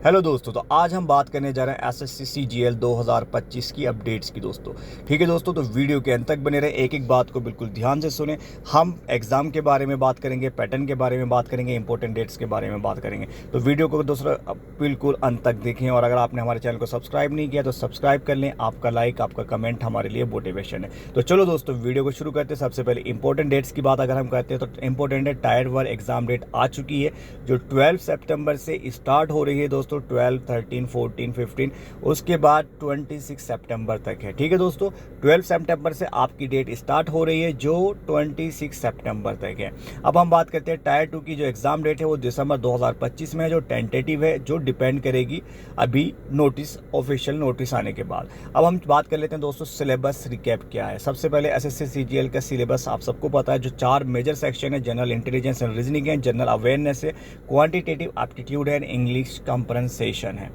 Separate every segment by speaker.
Speaker 1: Hello दोस्तों, तो आज हम बात करने जा रहे हैं एसएससी सीजीएल 2025 की अपडेट्स की दोस्तों। ठीक है दोस्तों, तो वीडियो के अंत तक बने रहे, एक एक बात को बिल्कुल ध्यान से सुने। हम एग्जाम के बारे में बात करेंगे, पैटर्न के बारे में बात करेंगे, इंपॉर्टेंट डेट्स के बारे में बात करेंगे। तो वीडियो को दोस्तों बिल्कुल अंत तक देखें, और अगर आपने हमारे चैनल को सब्सक्राइब नहीं किया तो सब्सक्राइब कर लें। आपका लाइक, आपका कमेंट हमारे लिए मोटिवेशन है। तो चलो दोस्तों, वीडियो को शुरू करते हैं। सबसे पहले इंपॉर्टेंट डेट्स की बात अगर हम करते हैं तो इंपॉर्टेंट है टायर 1 एग्जाम डेट आ चुकी है, जो 12 सितंबर से स्टार्ट हो रही है दोस्तों। 12, 13, 14, 15, उसके बाद 26 सितंबर तक है। ठीक है दोस्तों, 12 सितंबर से आपकी डेट स्टार्ट हो रही है, जो 26 सितंबर तक है। अब हम बात करते हैं टायर 2 की। जो एग्जाम डेट है वो दिसंबर 2025 में है, जो टेंटेटिव है, जो डिपेंड करेगी अभी नोटिस, ऑफिशियल नोटिस आने के बाद। अब हम बात कर लेते हैं दोस्तों सिलेबस रिकैप क्या है। सबसे पहले एसएससी सीजीएल का सिलेबस आप सबको पता है, जो 4 मेजर सेक्शन है। जनरल इंटेलिजेंस एंड रीजनिंग है, जनरल अवेयरनेस है, क्वांटिटेटिव एप्टीट्यूड है, इंग्लिश कंप्रेंसेशन है।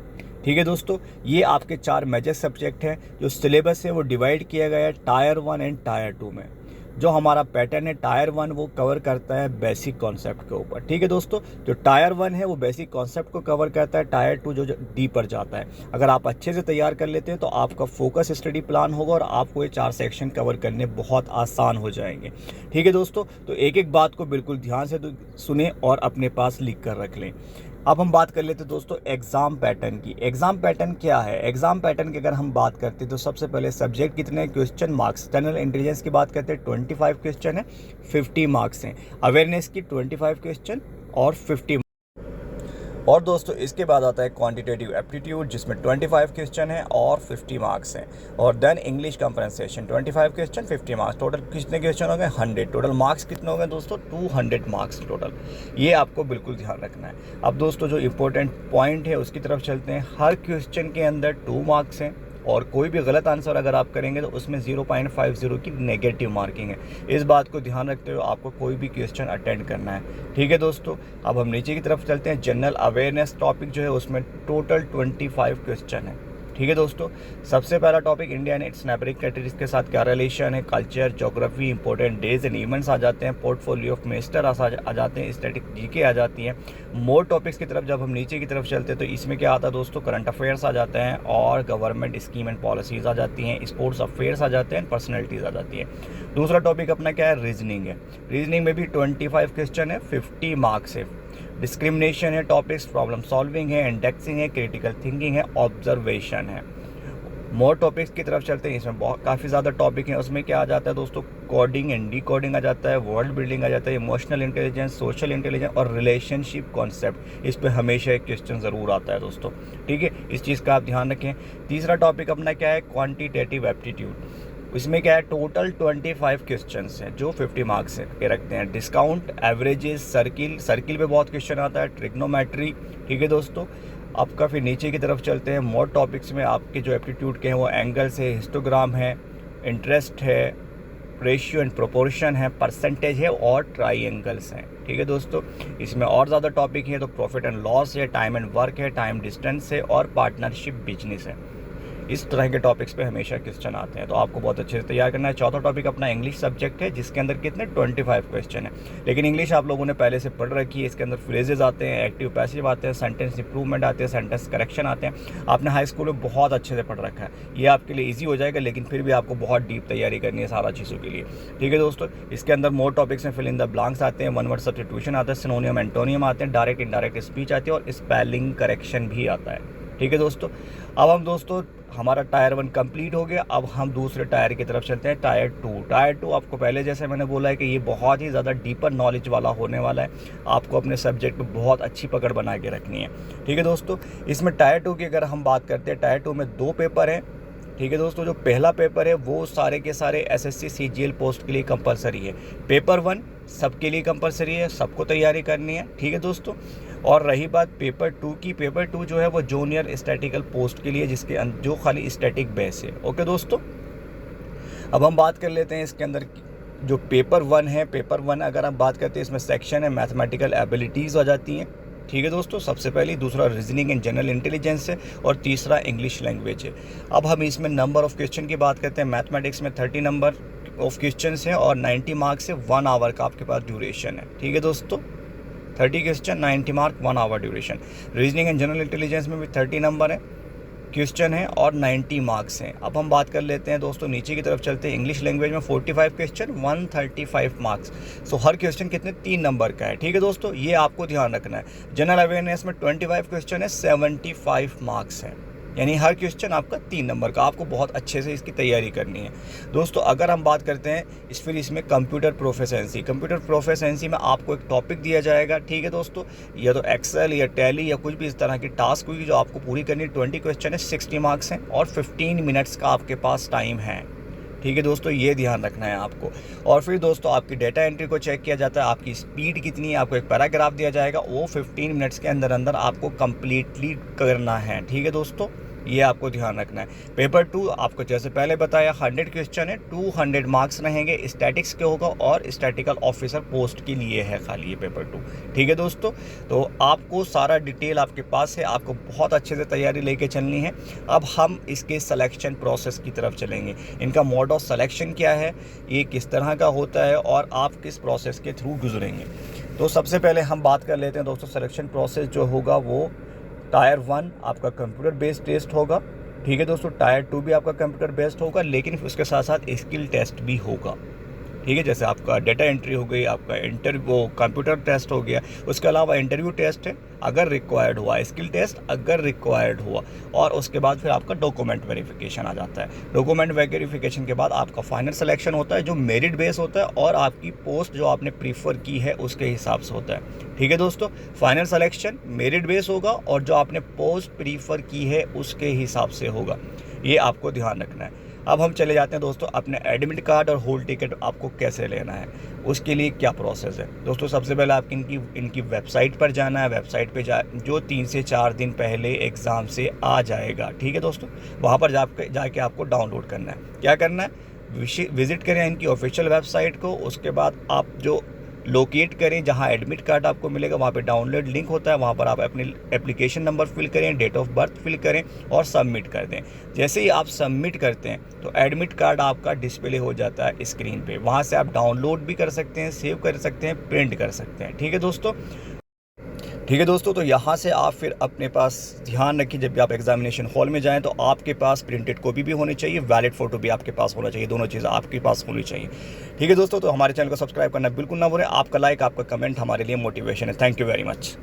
Speaker 1: ठीक है दोस्तों, ये आपके 4 मेजर सब्जेक्ट हैं। जो सिलेबस है वो डिवाइड किया गया है टायर 1 एंड टायर 2 में। जो हमारा पैटर्न है टायर 1 वो कवर करता है बेसिक कॉन्सेप्ट के ऊपर। ठीक है दोस्तों, जो टायर 1 है वो बेसिक कॉन्सेप्ट को कवर करता है। टायर 2 जो डीपर जाता है। अगर आप अच्छे से तैयार कर लेते हैं तो आपका फोकस स्टडी प्लान होगा और आपको ये 4 सेक्शन कवर करने बहुत आसान हो जाएंगे। ठीक है दोस्तों, तो एक एक बात को बिल्कुल ध्यान से सुने और अपने पास लिख कर रख लें। अब हम बात कर लेते हैं दोस्तों एग्जाम पैटर्न की। एग्जाम पैटर्न क्या है? एग्जाम पैटर्न की अगर हम बात करते हैं तो सबसे पहले सब्जेक्ट कितने क्वेश्चन मार्क्स। जनरल इंटेलिजेंस की बात करते हैं 25 क्वेश्चन है, 50 मार्क्स हैं। अवेयरनेस की 25 क्वेश्चन और 50। और दोस्तों इसके बाद आता है क्वांटिटेटिव एप्टीट्यूड, जिसमें 25 क्वेश्चन है और 50 मार्क्स हैं। और then English comprehension 25 question, 50 marks. Total कितने क्वेश्चन हो गए? 100। टोटल मार्क्स कितने हो गए दोस्तों? 200 मार्क्स टोटल। ये आपको बिल्कुल ध्यान रखना है। अब दोस्तों जो इंपॉर्टेंट पॉइंट है उसकी तरफ चलते हैं। हर क्वेश्चन के अंदर 2 मार्क्स हैं, और कोई भी गलत आंसर अगर आप करेंगे तो उसमें 0.50 की नेगेटिव मार्किंग है। इस बात को ध्यान रखते हुए आपको कोई भी क्वेश्चन अटेंड करना है। ठीक है दोस्तों, अब हम नीचे की तरफ चलते हैं। जनरल अवेयरनेस टॉपिक जो है उसमें टोटल 25 क्वेश्चन है। ठीक है दोस्तों, सबसे पहला topic India and its neighbouring countries के साथ क्या रिलेशन है। Culture, geography, important days and events आ जाते हैं। पोर्टफोलियो ऑफ मिनिस्टर आ जाते हैं। स्टैटिक जीके आ जाती हैं। मोर टॉपिक्स की तरफ जब हम नीचे की तरफ चलते हैं तो इसमें क्या आता है दोस्तों? करंट अफेयर्स आ जाते हैं, और गवर्नमेंट स्कीम एंड पॉलिसीज आ जाती हैं। स्पोर्ट्स अफेयर्स आ जाते हैं, पर्सनैलिटीज आ जाती हैं। दूसरा टॉपिक अपना क्या है? रीजनिंग है। रीजनिंग में भी 25 क्वेश्चन है, 50 मार्क्स है। डिस्क्रिमिनेशन है, टॉपिक्स प्रॉब्लम सॉल्विंग है, इंडेक्सिंग है, क्रिटिकल थिंकिंग है, ऑब्जर्वेशन है। मोर टॉपिक्स की तरफ चलते हैं। इसमें बहुत काफ़ी ज़्यादा टॉपिक हैं। उसमें क्या आ जाता है दोस्तों? कोडिंग एंड डी कोडिंग आ जाता है, वर्ल्ड बिल्डिंग आ जाता है, इमोशनल इंटेलिजेंस, सोशल इंटेलिजेंस और रिलेशनशिप कॉन्सेप्ट। इस पर हमेशा एक क्वेश्चन ज़रूर आता है दोस्तों। ठीक है, इस चीज़ का आप ध्यान रखें। तीसरा टॉपिक अपना क्या है? Quantitative aptitude. इसमें क्या है? टोटल 25 क्वेश्चंस हैं जो 50 मार्क्स के रखते हैं। डिस्काउंट, एवरेजेस, सर्किल, सर्किल पे बहुत क्वेश्चन आता है, ट्रिग्नोमेट्री। ठीक है दोस्तों, आपका फिर नीचे की तरफ चलते हैं। मोर टॉपिक्स में आपके जो एप्टीट्यूड के हैं वो एंगल्स है, हिस्टोग्राम है, इंटरेस्ट है, रेशियो एंड प्रोपोर्शन है, परसेंटेज है और ट्राइंगल्स हैं। ठीक है दोस्तों, इसमें और ज़्यादा टॉपिक है तो प्रॉफिट एंड लॉस है, टाइम एंड वर्क है, टाइम डिस्टेंस है और पार्टनरशिप बिजनेस है। इस तरह के टॉपिक्स पे हमेशा क्वेश्चन आते हैं, तो आपको बहुत अच्छे से तैयार करना है। चौथा टॉपिक अपना इंग्लिश सब्जेक्ट है, जिसके अंदर कितने 25 क्वेश्चन है। लेकिन इंग्लिश आप लोगों ने पहले से पढ़ रखी है। इसके अंदर फ्रेजेस आते हैं, एक्टिव पैसिव आते हैं, सेंटेंस इंप्रूवमेंट आते हैं, सेंटेंस करेक्शन आते हैं। आपने हाई स्कूल में बहुत अच्छे से पढ़ रखा है, ये आपके लिए ईजी हो जाएगा। लेकिन फिर भी आपको बहुत डीप तैयारी करनी है सारा चीज़ों के लिए। ठीक है दोस्तों, इसके अंदर मोर टॉपिक्स में फिल इन द ब्लैंक्स आते हैं, वन वर्ड सब्स्टिट्यूशन आता है, सिनोनियम एंटोनियम आते हैं, डायरेक्ट इनडायरेक्ट स्पीच आती है और स्पेलिंग करेक्शन भी आता है। ठीक है दोस्तों, अब हम दोस्तों हमारा टायर 1 कंप्लीट हो गया। अब हम दूसरे टायर की तरफ चलते हैं, टायर 2। टायर 2 आपको पहले जैसे मैंने बोला है कि ये बहुत ही ज़्यादा डीपर नॉलेज वाला होने वाला है। आपको अपने सब्जेक्ट पे बहुत अच्छी पकड़ बना के रखनी है। ठीक है दोस्तों, इसमें टायर 2 की अगर हम बात करते हैं, टायर 2 में 2 पेपर हैं। ठीक है दोस्तों, जो पहला पेपर है वो सारे के सारे एसएससी सीजीएल पोस्ट के लिए कंपलसरी है। पेपर 1 सबके लिए कंपलसरी है, सबको तैयारी करनी है। ठीक है दोस्तों, और रही बात पेपर 2 की, पेपर 2 जो है वो जूनियर स्टैटिकल पोस्ट के लिए, जिसके जो खाली स्टैटिक बेस है। ओके दोस्तों, अब हम बात कर लेते हैं इसके अंदर जो पेपर 1 है। पेपर 1 अगर हम बात करते हैं, इसमें सेक्शन है मैथमेटिकल एबिलिटीज़ आ जाती हैं। ठीक है दोस्तों, सबसे पहले दूसरा रीजनिंग एंड जनरल इंटेलिजेंस है, और तीसरा इंग्लिश लैंग्वेज है। अब हम इसमें नंबर ऑफ क्वेश्चन की बात करते हैं। मैथमेटिक्स में 30 नंबर ऑफ क्वेश्चन हैं और 90 मार्क्स से 1 आवर का आपके पास ड्यूरेशन है। ठीक है दोस्तों, 30 question 90 mark 1 hour duration. Reasoning and general intelligence में भी 30 नंबर है, क्वेश्चन है और 90 मार्क्स हैं। अब हम बात कर लेते हैं दोस्तों, नीचे की तरफ चलते हैं। इंग्लिश लैंग्वेज में 45 क्वेश्चन 135 मार्क्स। सो हर क्वेश्चन कितने 3 नंबर का है, ठीक है दोस्तों, ये आपको ध्यान रखना है। जनरल अवेयरनेस में 25 क्वेश्चन है, 75 मार्क्स हैं, यानी हर क्वेश्चन आपका 3 नंबर का। आपको बहुत अच्छे से इसकी तैयारी करनी है दोस्तों। अगर हम बात करते हैं फिर इसमें कंप्यूटर प्रोफिशिएंसी में आपको एक टॉपिक दिया जाएगा, ठीक है दोस्तों, या तो एक्सेल या टैली या कुछ भी इस तरह की टास्क हुई जो आपको पूरी करनी है। 20 क्वेश्चन है, 60 मार्क्स हैं और 15 मिनट्स का आपके पास टाइम है, ठीक है दोस्तों, ये ध्यान रखना है आपको। और फिर दोस्तों आपकी डेटा एंट्री को चेक किया जाता है, आपकी स्पीड कितनी है, आपको एक पैराग्राफ दिया जाएगा, वो 15 मिनट्स के अंदर अंदर आपको कंप्लीटली करना है, ठीक है दोस्तों, ये आपको ध्यान रखना है। पेपर 2 आपको जैसे पहले बताया 100 क्वेश्चन है, 200 मार्क्स रहेंगे, स्टैटिक्स के होगा और स्टैटिकल ऑफिसर पोस्ट के लिए है खाली ये पेपर 2, ठीक है दोस्तों। तो आपको सारा डिटेल आपके पास है, आपको बहुत अच्छे से तैयारी लेके चलनी है। अब हम इसके सिलेक्शन प्रोसेस की तरफ चलेंगे। इनका मोड ऑफ सिलेक्शन क्या है, ये किस तरह का होता है और आप किस प्रोसेस के थ्रू गुजरेंगे। तो सबसे पहले हम बात कर लेते हैं दोस्तों, सिलेक्शन प्रोसेस जो होगा वो टायर 1 आपका कंप्यूटर बेस्ड टेस्ट होगा, ठीक है दोस्तों। टायर 2 भी आपका कंप्यूटर बेस्ड होगा, लेकिन उसके साथ साथ स्किल टेस्ट भी होगा, ठीक है। जैसे आपका डेटा एंट्री हो गई, आपका कंप्यूटर टेस्ट हो गया, उसके अलावा इंटरव्यू टेस्ट है अगर रिक्वायर्ड हुआ, स्किल टेस्ट अगर रिक्वायर्ड हुआ, और उसके बाद फिर आपका डॉक्यूमेंट वेरिफिकेशन आ जाता है। डॉक्यूमेंट वेरिफिकेशन के बाद आपका फाइनल सिलेक्शन होता है जो मेरिट बेस होता है और आपकी पोस्ट जो आपने प्रीफर की है उसके हिसाब से होता है, ठीक है दोस्तों। फाइनल सिलेक्शन मेरिट बेस होगा और जो आपने पोस्ट प्रीफर की है उसके हिसाब से होगा, ये आपको ध्यान रखना है। अब हम चले जाते हैं दोस्तों अपने एडमिट कार्ड और हॉल टिकट आपको कैसे लेना है, उसके लिए क्या प्रोसेस है दोस्तों। सबसे पहले आपकी इनकी वेबसाइट पर जाना है। वेबसाइट पे जो 3 से 4 दिन पहले एग्ज़ाम से आ जाएगा, ठीक है दोस्तों, वहाँ पर जाके आपको डाउनलोड करना है। क्या करना है, विजिट करें इनकी ऑफिशियल वेबसाइट को, उसके बाद आप जो लोकेट करें जहां एडमिट कार्ड आपको मिलेगा, वहां पे डाउनलोड लिंक होता है, वहां पर आप अपनी एप्लीकेशन नंबर फिल करें, डेट ऑफ बर्थ फिल करें और सबमिट कर दें। जैसे ही आप सबमिट करते हैं तो एडमिट कार्ड आपका डिस्प्ले हो जाता है स्क्रीन पे, वहां से आप डाउनलोड भी कर सकते हैं, सेव कर सकते हैं, प्रिंट कर सकते हैं, ठीक है दोस्तों, ठीक है दोस्तों। तो यहाँ से आप फिर अपने पास ध्यान रखिए, जब भी आप एग्जामिनेशन हॉल में जाएं तो आपके पास प्रिंटेड कॉपी भी होनी चाहिए, वैलिड फ़ोटो भी आपके पास होना चाहिए, दोनों चीज़ें आपके पास होनी चाहिए, ठीक है दोस्तों। तो हमारे चैनल को सब्सक्राइब करना बिल्कुल ना भूलें। आपका लाइक, आपका कमेंट हमारे लिए मोटिवेशन है। Thank you very much.